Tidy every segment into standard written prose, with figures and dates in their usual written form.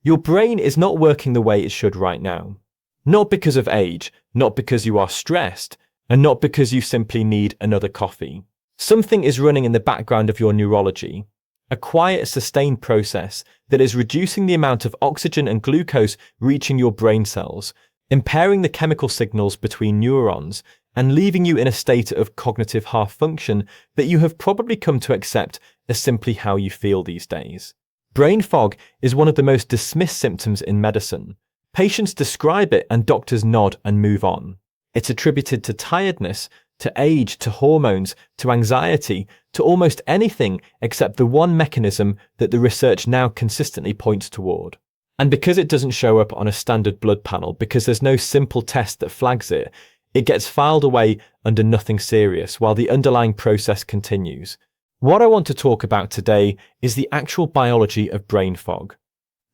Your brain is not working the way it should right now. Not because of age, not because you are stressed, and not because you simply need another coffee. Something is running in the background of your neurology, a quiet, sustained process that is reducing the amount of oxygen and glucose reaching your brain cells, impairing the chemical signals between neurons, and leaving you in a state of cognitive half-function that you have probably come to accept as simply how you feel these days. Brain fog is one of the most dismissed symptoms in medicine. Patients describe it and doctors nod and move on. It's attributed to tiredness, to age, to hormones, to anxiety, to almost anything except the one mechanism that the research now consistently points toward. And because it doesn't show up on a standard blood panel, because there's no simple test that flags it, it gets filed away under nothing serious while the underlying process continues. What I want to talk about today is the actual biology of brain fog.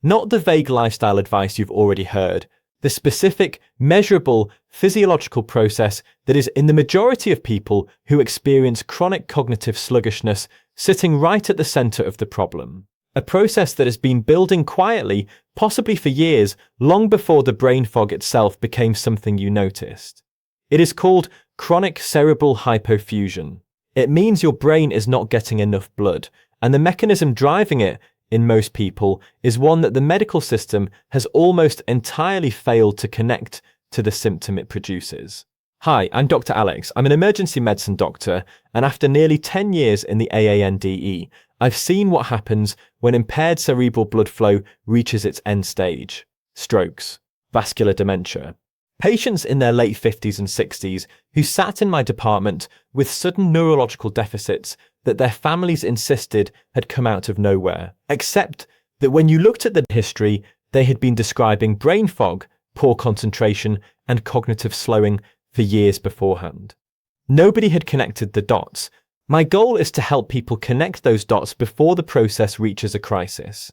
Not the vague lifestyle advice you've already heard, the specific, measurable, physiological process that is in the majority of people who experience chronic cognitive sluggishness sitting right at the center of the problem. A process that has been building quietly, possibly for years, long before the brain fog itself became something you noticed. It is called chronic cerebral hypofusion. It means your brain is not getting enough blood, and the mechanism driving it, in most people, is one that the medical system has almost entirely failed to connect to the symptom it produces. Hi, I'm Dr. Alex. I'm an emergency medicine doctor, and after nearly 10 years in the AANDE, I've seen what happens when impaired cerebral blood flow reaches its end stage: strokes, vascular dementia. Patients in their late 50s and 60s who sat in my department with sudden neurological deficits that their families insisted had come out of nowhere, except that when you looked at the history, they had been describing brain fog, poor concentration, and cognitive slowing for years beforehand. Nobody had connected the dots. My goal is to help people connect those dots before the process reaches a crisis.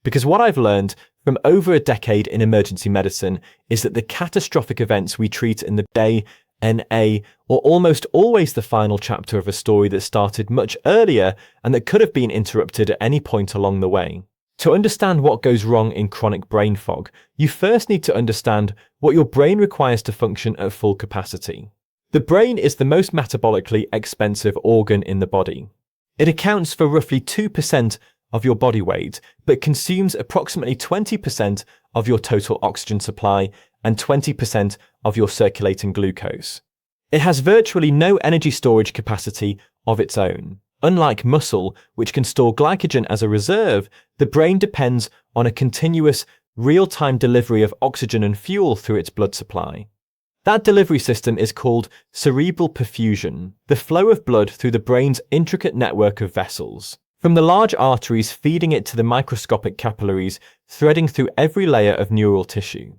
Because what I've learned from over a decade in emergency medicine is that the catastrophic events we treat in the day, NA, are almost always the final chapter of a story that started much earlier and that could have been interrupted at any point along the way. To understand what goes wrong in chronic brain fog, you first need to understand what your brain requires to function at full capacity. The brain is the most metabolically expensive organ in the body. It accounts for roughly 2% of your body weight, but consumes approximately 20% of your total oxygen supply and 20% of your circulating glucose. It has virtually no energy storage capacity of its own. Unlike muscle, which can store glycogen as a reserve, the brain depends on a continuous, real-time delivery of oxygen and fuel through its blood supply. That delivery system is called cerebral perfusion, the flow of blood through the brain's intricate network of vessels. From the large arteries feeding it to the microscopic capillaries threading through every layer of neural tissue.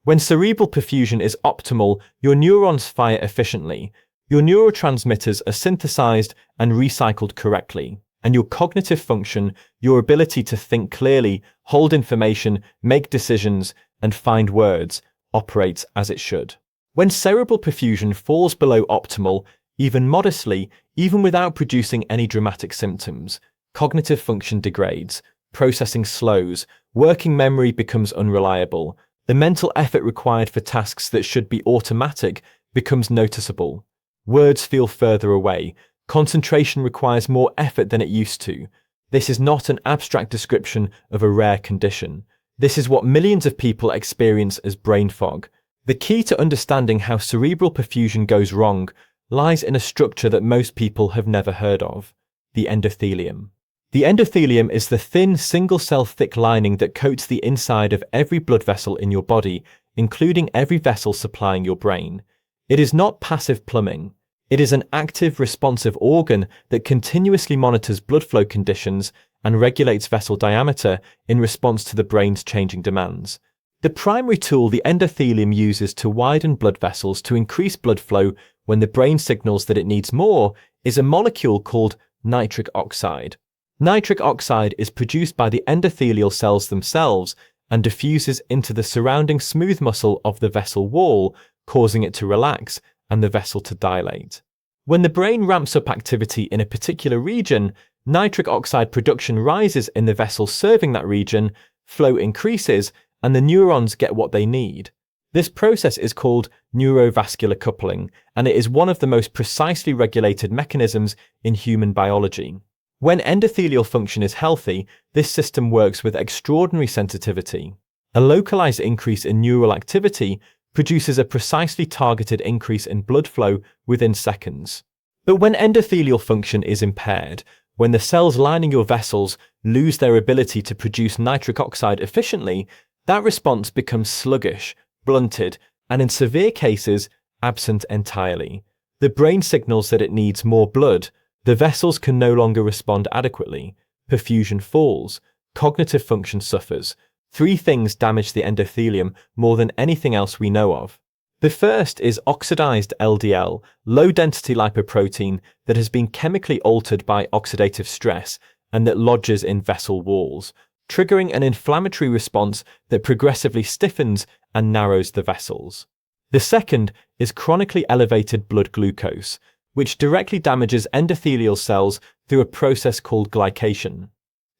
When cerebral perfusion is optimal, your neurons fire efficiently, your neurotransmitters are synthesized and recycled correctly, and your cognitive function, your ability to think clearly, hold information, make decisions, and find words, operates as it should. When cerebral perfusion falls below optimal, even modestly, even without producing any dramatic symptoms, cognitive function degrades, processing slows, working memory becomes unreliable, the mental effort required for tasks that should be automatic becomes noticeable. Words feel further away, concentration requires more effort than it used to. This is not an abstract description of a rare condition. This is what millions of people experience as brain fog. The key to understanding how cerebral perfusion goes wrong lies in a structure that most people have never heard of: the endothelium. The endothelium is the thin, single-cell thick lining that coats the inside of every blood vessel in your body, including every vessel supplying your brain. It is not passive plumbing. It is an active, responsive organ that continuously monitors blood flow conditions and regulates vessel diameter in response to the brain's changing demands. The primary tool the endothelium uses to widen blood vessels to increase blood flow when the brain signals that it needs more is a molecule called nitric oxide. Nitric oxide is produced by the endothelial cells themselves and diffuses into the surrounding smooth muscle of the vessel wall, causing it to relax and the vessel to dilate. When the brain ramps up activity in a particular region, nitric oxide production rises in the vessel serving that region, flow increases, and the neurons get what they need. This process is called neurovascular coupling, and it is one of the most precisely regulated mechanisms in human biology. When endothelial function is healthy, this system works with extraordinary sensitivity. A localized increase in neural activity produces a precisely targeted increase in blood flow within seconds. But when endothelial function is impaired, when the cells lining your vessels lose their ability to produce nitric oxide efficiently, that response becomes sluggish, blunted, and in severe cases, absent entirely. The brain signals that it needs more blood, the vessels can no longer respond adequately, perfusion falls, cognitive function suffers. Three things damage the endothelium more than anything else we know of. The first is oxidized LDL, low-density lipoprotein that has been chemically altered by oxidative stress and that lodges in vessel walls, triggering an inflammatory response that progressively stiffens and narrows the vessels. The second is chronically elevated blood glucose, which directly damages endothelial cells through a process called glycation,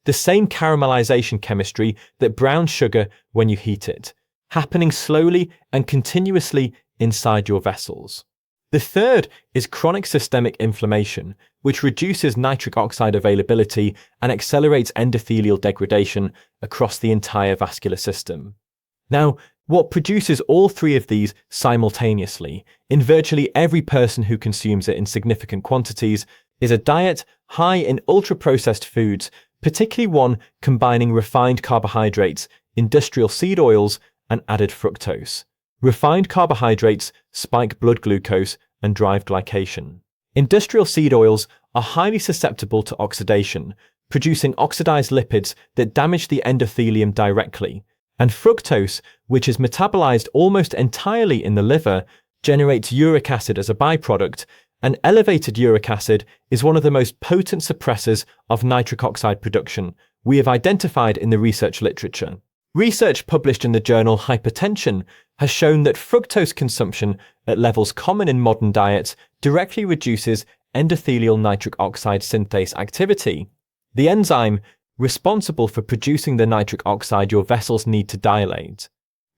the same caramelization chemistry that browns sugar when you heat it, happening slowly and continuously inside your vessels. The third is chronic systemic inflammation, which reduces nitric oxide availability and accelerates endothelial degradation across the entire vascular system. Now, what produces all three of these simultaneously, in virtually every person who consumes it in significant quantities, is a diet high in ultra-processed foods, particularly one combining refined carbohydrates, industrial seed oils, and added fructose. Refined carbohydrates spike blood glucose and drive glycation. Industrial seed oils are highly susceptible to oxidation, producing oxidized lipids that damage the endothelium directly. And fructose, which is metabolized almost entirely in the liver, generates uric acid as a byproduct, and elevated uric acid is one of the most potent suppressors of nitric oxide production we have identified in the research literature. Research published in the journal Hypertension has shown that fructose consumption at levels common in modern diets directly reduces endothelial nitric oxide synthase activity, the enzyme responsible for producing the nitric oxide your vessels need to dilate.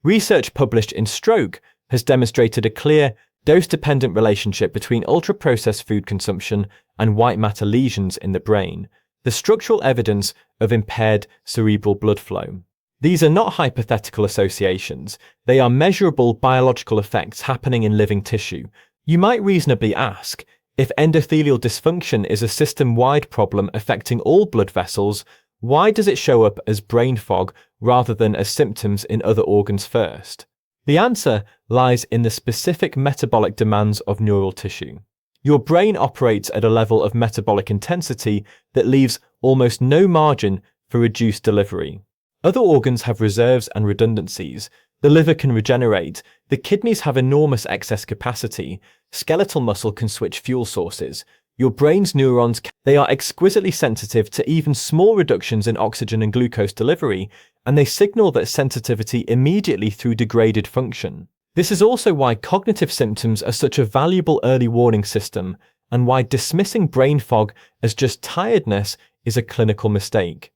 Research published in Stroke has demonstrated a clear, dose-dependent relationship between ultra-processed food consumption and white matter lesions in the brain, the structural evidence of impaired cerebral blood flow. These are not hypothetical associations, they are measurable biological effects happening in living tissue. You might reasonably ask, if endothelial dysfunction is a system-wide problem affecting all blood vessels, why does it show up as brain fog rather than as symptoms in other organs first? The answer lies in the specific metabolic demands of neural tissue. Your brain operates at a level of metabolic intensity that leaves almost no margin for reduced delivery. Other organs have reserves and redundancies. The liver can regenerate, the kidneys have enormous excess capacity, skeletal muscle can switch fuel sources. Your brain's neurons, they are exquisitely sensitive to even small reductions in oxygen and glucose delivery, and they signal that sensitivity immediately through degraded function. This is also why cognitive symptoms are such a valuable early warning system, and why dismissing brain fog as just tiredness is a clinical mistake.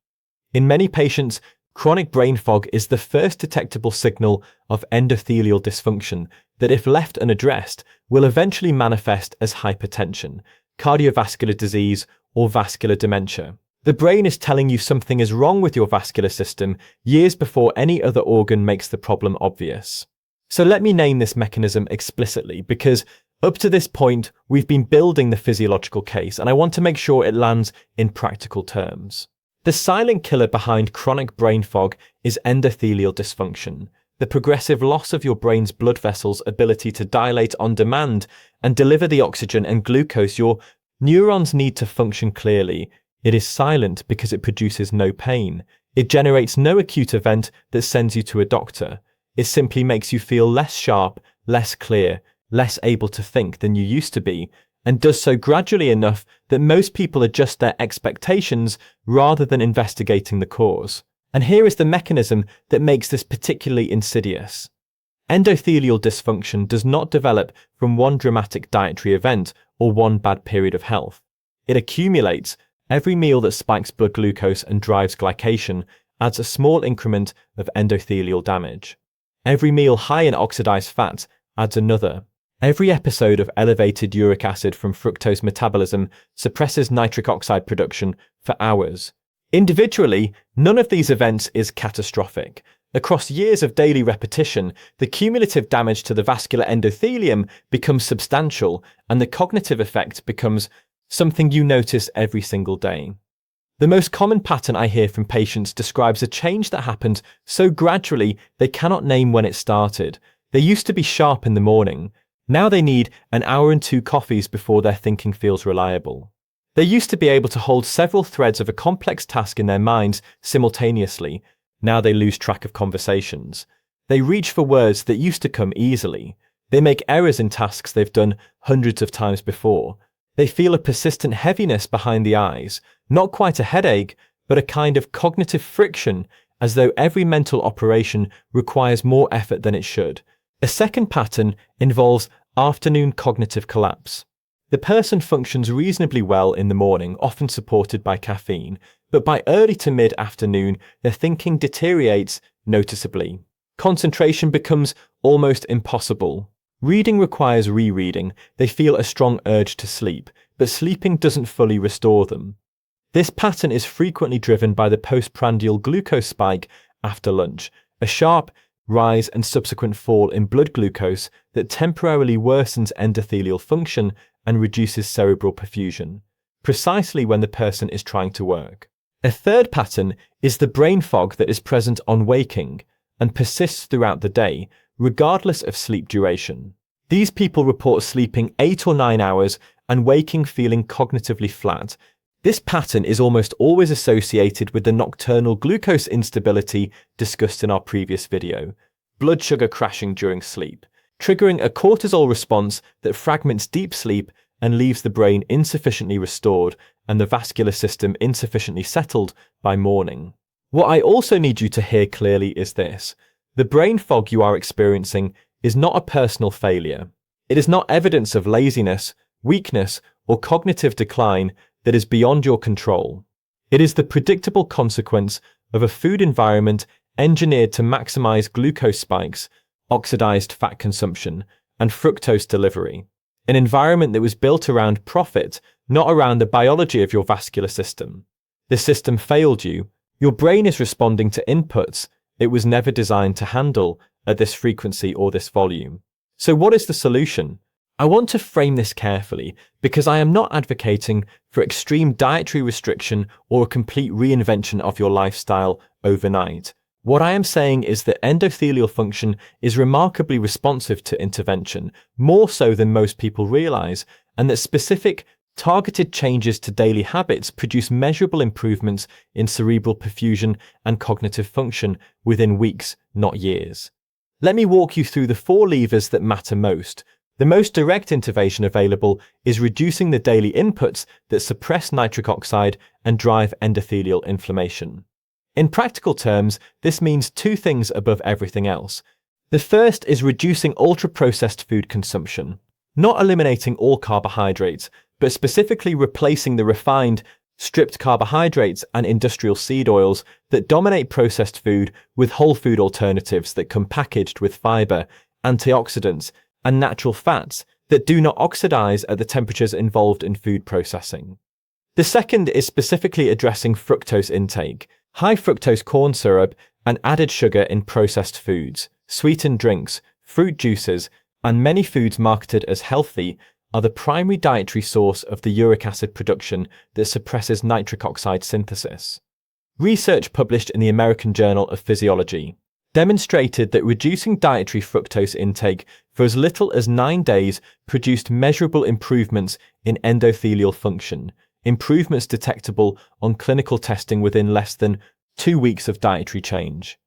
In many patients, chronic brain fog is the first detectable signal of endothelial dysfunction that, if left unaddressed, will eventually manifest as hypertension, cardiovascular disease, or vascular dementia. The brain is telling you something is wrong with your vascular system years before any other organ makes the problem obvious. So let me name this mechanism explicitly, because up to this point, we've been building the physiological case, and I want to make sure it lands in practical terms. The silent killer behind chronic brain fog is endothelial dysfunction, the progressive loss of your brain's blood vessels' ability to dilate on demand and deliver the oxygen and glucose your neurons need to function clearly. It is silent because it produces no pain. It generates no acute event that sends you to a doctor. It simply makes you feel less sharp, less clear, less able to think than you used to be, and does so gradually enough that most people adjust their expectations rather than investigating the cause. And here is the mechanism that makes this particularly insidious. Endothelial dysfunction does not develop from one dramatic dietary event or one bad period of health. It accumulates. Every meal that spikes blood glucose and drives glycation adds a small increment of endothelial damage. Every meal high in oxidized fat adds another. Every episode of elevated uric acid from fructose metabolism suppresses nitric oxide production for hours. Individually, none of these events is catastrophic. Across years of daily repetition, the cumulative damage to the vascular endothelium becomes substantial, and the cognitive effect becomes something you notice every single day. The most common pattern I hear from patients describes a change that happened so gradually they cannot name when it started. They used to be sharp in the morning. Now they need an hour and 2 coffees before their thinking feels reliable. They used to be able to hold several threads of a complex task in their minds simultaneously. Now they lose track of conversations. They reach for words that used to come easily. They make errors in tasks they've done hundreds of times before. They feel a persistent heaviness behind the eyes, not quite a headache, but a kind of cognitive friction, as though every mental operation requires more effort than it should. A second pattern involves afternoon cognitive collapse. The person functions reasonably well in the morning, often supported by caffeine, but by early to mid-afternoon, their thinking deteriorates noticeably. Concentration becomes almost impossible. Reading requires rereading. They feel a strong urge to sleep, but sleeping doesn't fully restore them. This pattern is frequently driven by the postprandial glucose spike after lunch, a sharp rise and subsequent fall in blood glucose that temporarily worsens endothelial function and reduces cerebral perfusion, precisely when the person is trying to work. A third pattern is the brain fog that is present on waking and persists throughout the day, regardless of sleep duration. These people report sleeping 8 or 9 hours and waking feeling cognitively flat. This pattern is almost always associated with the nocturnal glucose instability discussed in our previous video, blood sugar crashing during sleep, triggering a cortisol response that fragments deep sleep and leaves the brain insufficiently restored and the vascular system insufficiently settled by morning. What I also need you to hear clearly is this. The brain fog you are experiencing is not a personal failure. It is not evidence of laziness, weakness, or cognitive decline that is beyond your control. It is the predictable consequence of a food environment engineered to maximize glucose spikes, oxidized fat consumption, and fructose delivery. An environment that was built around profit, not around the biology of your vascular system. The system failed you. Your brain is responding to inputs it was never designed to handle at this frequency or this volume. So what is the solution? I want to frame this carefully because I am not advocating for extreme dietary restriction or a complete reinvention of your lifestyle overnight. What I am saying is that endothelial function is remarkably responsive to intervention, more so than most people realize, and that specific, targeted changes to daily habits produce measurable improvements in cerebral perfusion and cognitive function within weeks, not years. Let me walk you through the 4 levers that matter most. The most direct intervention available is reducing the daily inputs that suppress nitric oxide and drive endothelial inflammation. In practical terms, this means 2 things above everything else. The first is reducing ultra-processed food consumption, not eliminating all carbohydrates, but specifically replacing the refined, stripped carbohydrates and industrial seed oils that dominate processed food with whole food alternatives that come packaged with fiber, antioxidants, and natural fats that do not oxidize at the temperatures involved in food processing. The second is specifically addressing fructose intake, high fructose corn syrup, and added sugar in processed foods, sweetened drinks, fruit juices, and many foods marketed as healthy are the primary dietary source of the uric acid production that suppresses nitric oxide synthesis. Research published in the American Journal of Physiology demonstrated that reducing dietary fructose intake for as little as 9 days produced measurable improvements in endothelial function, improvements detectable on clinical testing within less than 2 weeks of dietary change.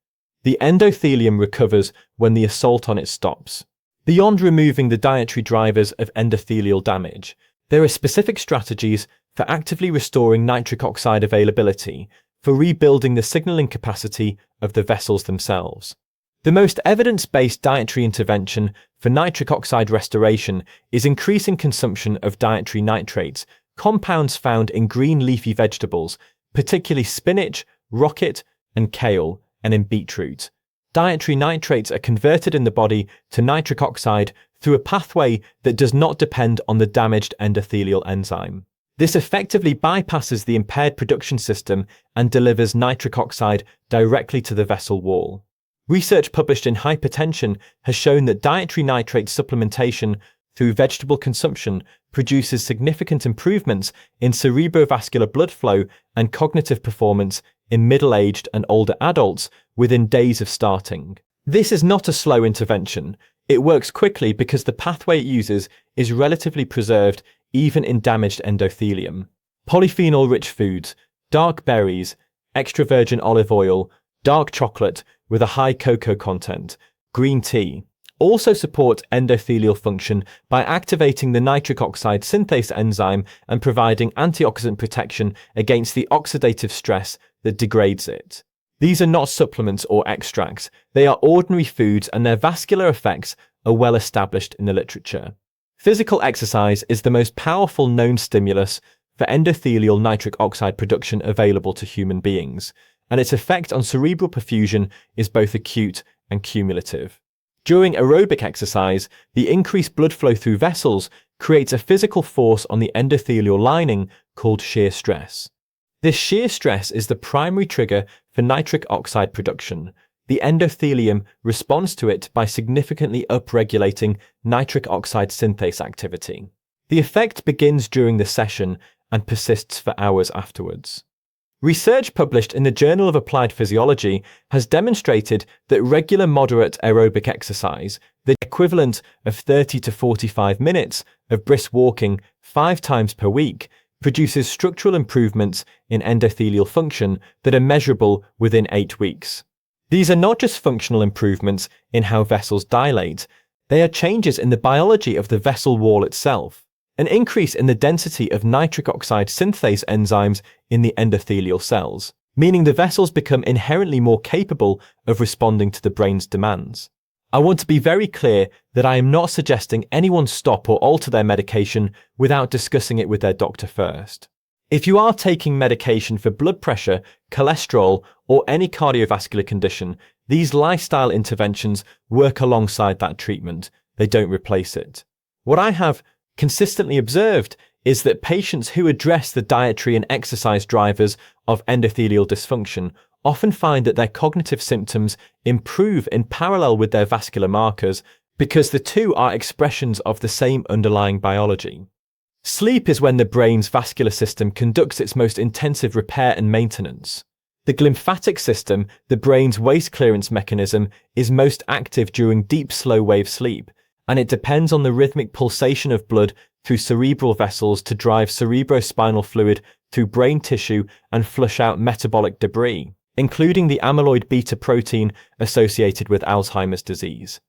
The endothelium recovers when the assault on it stops. Beyond removing the dietary drivers of endothelial damage, there are specific strategies for actively restoring nitric oxide availability, for rebuilding the signaling capacity of the vessels themselves. The most evidence-based dietary intervention for nitric oxide restoration is increasing consumption of dietary nitrates, compounds found in green leafy vegetables, particularly spinach, rocket, and kale, and in beetroot. Dietary nitrates are converted in the body to nitric oxide through a pathway that does not depend on the damaged endothelial enzyme. This effectively bypasses the impaired production system and delivers nitric oxide directly to the vessel wall. Research published in Hypertension has shown that dietary nitrate supplementation through vegetable consumption produces significant improvements in cerebrovascular blood flow and cognitive performance in middle-aged and older adults within days of starting. This is not a slow intervention. It works quickly because the pathway it uses is relatively preserved even in damaged endothelium. Polyphenol-rich foods, dark berries, extra virgin olive oil, dark chocolate with a high cocoa content, green tea, also support endothelial function by activating the nitric oxide synthase enzyme and providing antioxidant protection against the oxidative stress that degrades it. These are not supplements or extracts. They are ordinary foods, and their vascular effects are well established in the literature. Physical exercise is the most powerful known stimulus for endothelial nitric oxide production available to human beings, and its effect on cerebral perfusion is both acute and cumulative. During aerobic exercise, the increased blood flow through vessels creates a physical force on the endothelial lining called shear stress. This shear stress is the primary trigger for nitric oxide production. The endothelium responds to it by significantly upregulating nitric oxide synthase activity. The effect begins during the session and persists for hours afterwards. Research published in the Journal of Applied Physiology has demonstrated that regular moderate aerobic exercise, the equivalent of 30 to 45 minutes of brisk walking 5 times per week, produces structural improvements in endothelial function that are measurable within 8 weeks. These are not just functional improvements in how vessels dilate, they are changes in the biology of the vessel wall itself. An increase in the density of nitric oxide synthase enzymes in the endothelial cells, meaning the vessels become inherently more capable of responding to the brain's demands. I want to be very clear that I am not suggesting anyone stop or alter their medication without discussing it with their doctor first. If you are taking medication for blood pressure, cholesterol, or any cardiovascular condition, these lifestyle interventions work alongside that treatment. They don't replace it. What I have consistently observed is that patients who address the dietary and exercise drivers of endothelial dysfunction often find that their cognitive symptoms improve in parallel with their vascular markers because the two are expressions of the same underlying biology. Sleep is when the brain's vascular system conducts its most intensive repair and maintenance. The glymphatic system, the brain's waste clearance mechanism, is most active during deep slow-wave sleep, and it depends on the rhythmic pulsation of blood through cerebral vessels to drive cerebrospinal fluid through brain tissue and flush out metabolic debris, including the amyloid beta protein associated with Alzheimer's disease.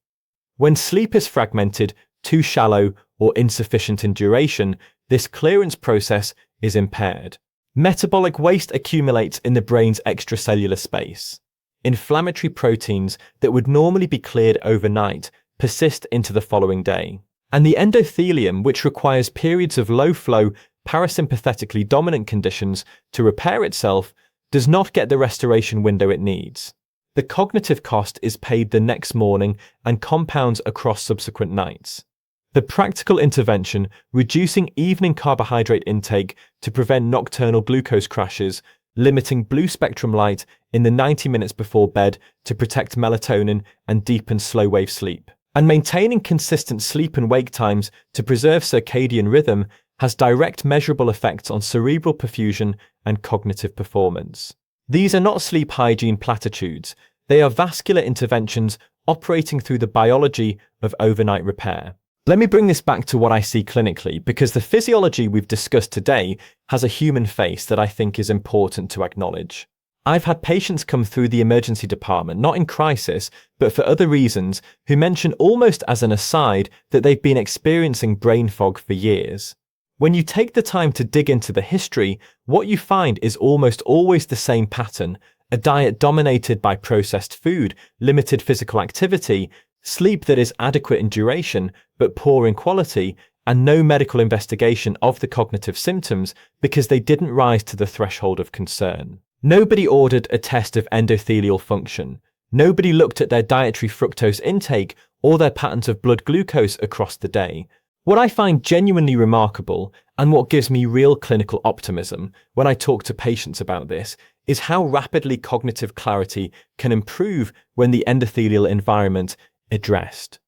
When sleep is fragmented, too shallow, or insufficient in duration, this clearance process is impaired. Metabolic waste accumulates in the brain's extracellular space. Inflammatory proteins that would normally be cleared overnight persist into the following day. And the endothelium, which requires periods of low-flow, parasympathetically dominant conditions to repair itself, does not get the restoration window it needs. The cognitive cost is paid the next morning and compounds across subsequent nights. The practical intervention, reducing evening carbohydrate intake to prevent nocturnal glucose crashes, limiting blue spectrum light in the 90 minutes before bed to protect melatonin and deepen slow-wave sleep, and maintaining consistent sleep and wake times to preserve circadian rhythm has direct measurable effects on cerebral perfusion and cognitive performance. These are not sleep hygiene platitudes. They are vascular interventions operating through the biology of overnight repair. Let me bring this back to what I see clinically, because the physiology we've discussed today has a human face that I think is important to acknowledge. I've had patients come through the emergency department, not in crisis, but for other reasons, who mention almost as an aside that they've been experiencing brain fog for years. When you take the time to dig into the history, what you find is almost always the same pattern: a diet dominated by processed food, limited physical activity, sleep that is adequate in duration but poor in quality, and no medical investigation of the cognitive symptoms because they didn't rise to the threshold of concern. Nobody ordered a test of endothelial function. Nobody looked at their dietary fructose intake or their patterns of blood glucose across the day. What I find genuinely remarkable, and what gives me real clinical optimism when I talk to patients about this, is how rapidly cognitive clarity can improve when the endothelial environment is addressed.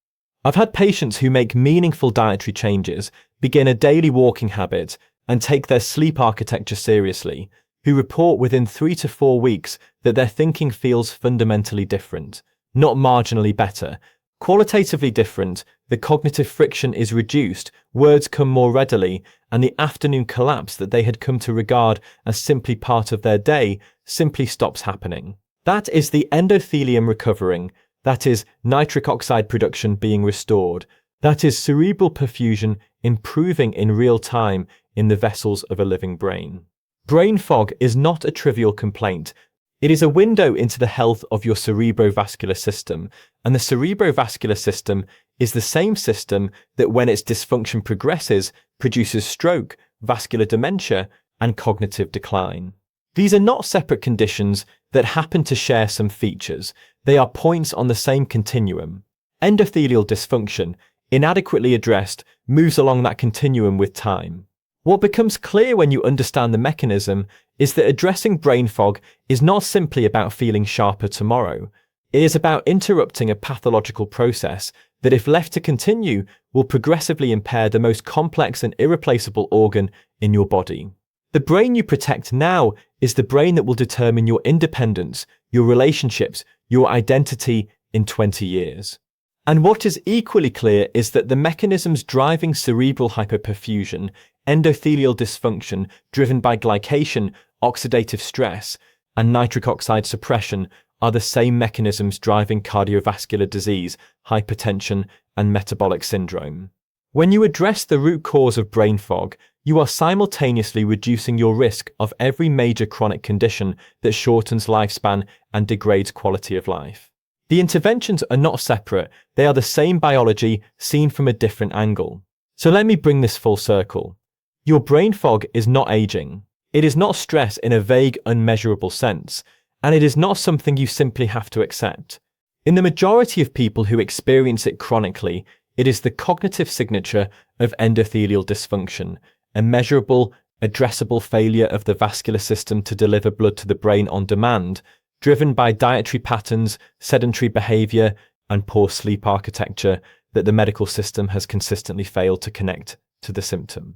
I've had patients who make meaningful dietary changes, begin a daily walking habit, and take their sleep architecture seriously, who report within 3 to 4 weeks that their thinking feels fundamentally different, not marginally better. Qualitatively different, the cognitive friction is reduced, words come more readily, and the afternoon collapse that they had come to regard as simply part of their day simply stops happening. That is the endothelium recovering, that is nitric oxide production being restored, that is cerebral perfusion improving in real time in the vessels of a living brain. Brain fog is not a trivial complaint. It is a window into the health of your cerebrovascular system, and the cerebrovascular system is the same system that, when its dysfunction progresses, produces stroke, vascular dementia, and cognitive decline. These are not separate conditions that happen to share some features. They are points on the same continuum. Endothelial dysfunction, inadequately addressed, moves along that continuum with time. What becomes clear when you understand the mechanism is that addressing brain fog is not simply about feeling sharper tomorrow. It is about interrupting a pathological process that, if left to continue, will progressively impair the most complex and irreplaceable organ in your body. The brain you protect now is the brain that will determine your independence, your relationships, your identity in 20 years. And what is equally clear is that the mechanisms driving cerebral hypoperfusion, endothelial dysfunction driven by glycation, oxidative stress, and nitric oxide suppression are the same mechanisms driving cardiovascular disease, hypertension, and metabolic syndrome. When you address the root cause of brain fog, you are simultaneously reducing your risk of every major chronic condition that shortens lifespan and degrades quality of life. The interventions are not separate, they are the same biology seen from a different angle. So let me bring this full circle. Your brain fog is not aging. It is not stress in a vague, unmeasurable sense, and it is not something you simply have to accept. In the majority of people who experience it chronically, it is the cognitive signature of endothelial dysfunction, a measurable, addressable failure of the vascular system to deliver blood to the brain on demand, driven by dietary patterns, sedentary behavior, and poor sleep architecture that the medical system has consistently failed to connect to the symptom.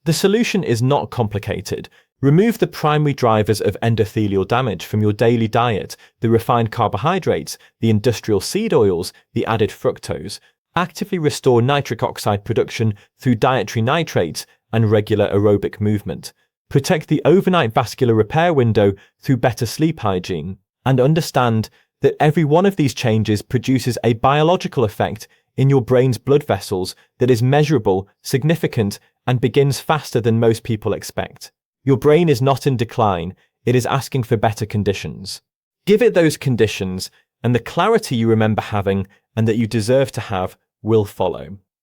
The solution is not complicated. Remove the primary drivers of endothelial damage from your daily diet, the refined carbohydrates, the industrial seed oils, the added fructose. Actively restore nitric oxide production through dietary nitrates and regular aerobic movement. Protect the overnight vascular repair window through better sleep hygiene, and understand that every one of these changes produces a biological effect in your brain's blood vessels that is measurable, significant, and begins faster than most people expect. Your brain is not in decline, it is asking for better conditions. Give it those conditions, and the clarity you remember having and that you deserve to have will follow.